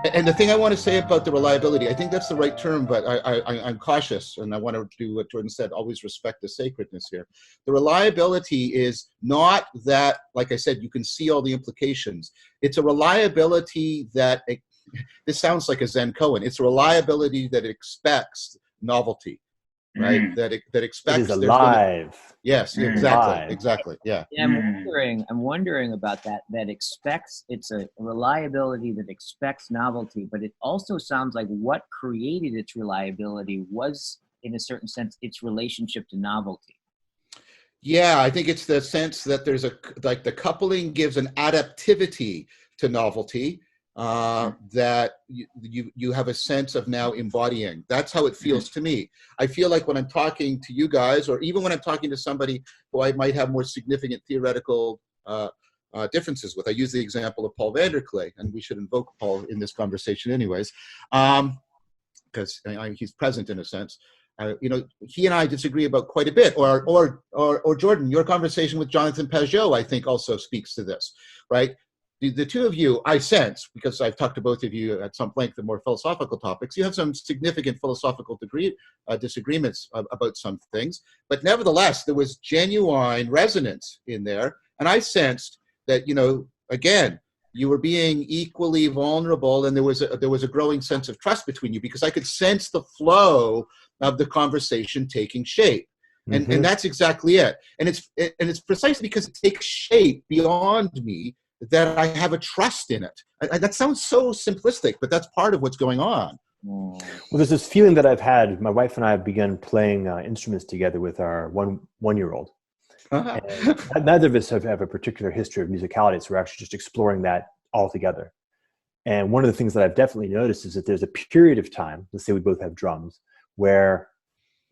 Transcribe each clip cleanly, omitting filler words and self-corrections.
And the thing I want to say about the reliability, I think that's the right term, but I'm cautious, and I want to do what Jordan said, always respect the sacredness here. The reliability is not that, like I said, you can see all the implications. It's a reliability that, this sounds like a Zen koan, it's a reliability that expects novelty, right? Mm. That expects It is there's going to, alive. yes, exactly, yeah. Yeah, I'm wondering about that. That expects, it's a reliability that expects novelty, but it also sounds like what created its reliability was, in a certain sense, its relationship to novelty. Yeah, I think it's the sense that there's like the coupling gives an adaptivity to novelty that you have a sense of now embodying. That's how it feels to me. I feel like when I'm talking to you guys, or even when I'm talking to somebody who I might have more significant theoretical differences with, I use the example of Paul Vanderklay, and we should invoke Paul in this conversation anyways, because he's present in a sense. You know, he and I disagree about quite a bit, or Jordan, your conversation with Jonathan Pajot, I think also speaks to this, right? The two of you, I sense, because I've talked to both of you at some length of more philosophical topics, you have some significant philosophical disagreements about some things, but nevertheless, there was genuine resonance in there, and I sensed that, you know, again, you were being equally vulnerable, and there was a growing sense of trust between you, because I could sense the flow of the conversation taking shape. And that's exactly it. And it's precisely because it takes shape beyond me that I have a trust in it. That sounds so simplistic, but that's part of what's going on. Well, there's this feeling that I've had. My wife and I have begun playing instruments together with our one-year-old. Neither of us have a particular history of musicality, so we're actually just exploring that all together. And one of the things that I've definitely noticed is that there's a period of time, let's say we both have drums, where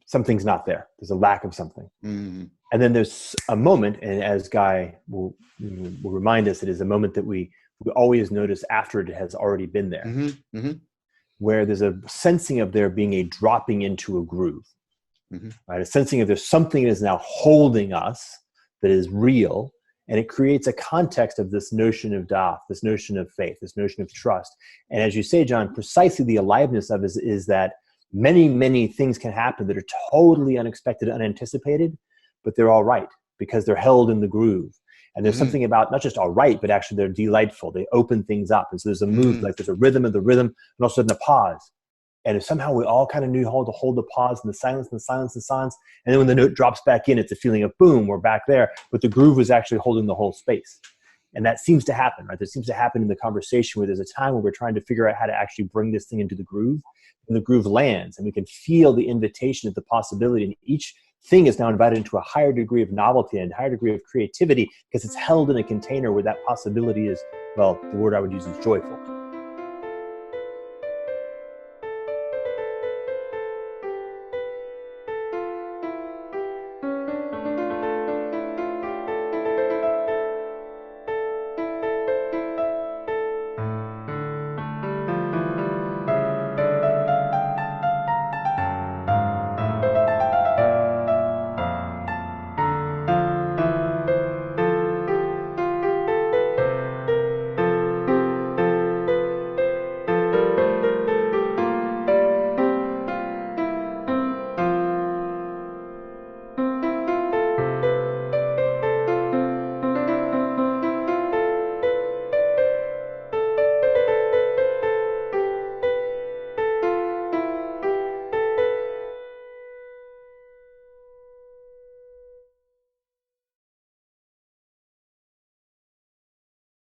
something's not there. There's a lack of something. And then there's a moment, and as Guy will remind us, it is a moment that we always notice after it has already been there, where there's a sensing of there being a dropping into a groove, right? A sensing of there's something that is now holding us that is real, and it creates a context of this notion of da'at, this notion of faith, this notion of trust. And as you say, John, precisely the aliveness of it is that many, many things can happen that are totally unexpected, unanticipated, but they're all right because they're held in the groove. And there's something about not just all right, but actually they're delightful. They open things up. And so there's a move, like there's a rhythm of the rhythm, and all of a sudden a pause. And somehow we all kind of knew how to hold the pause and the silence and the silence and silence. And then when the note drops back in, it's a feeling of boom, we're back there. But the groove was actually holding the whole space. And that seems to happen, right? That seems to happen in the conversation where there's a time where we're trying to figure out how to actually bring this thing into the groove. And the groove lands, and we can feel the invitation of the possibility. And each thing is now invited into a higher degree of novelty and a higher degree of creativity because it's held in a container where that possibility is, well, the word I would use is joyful.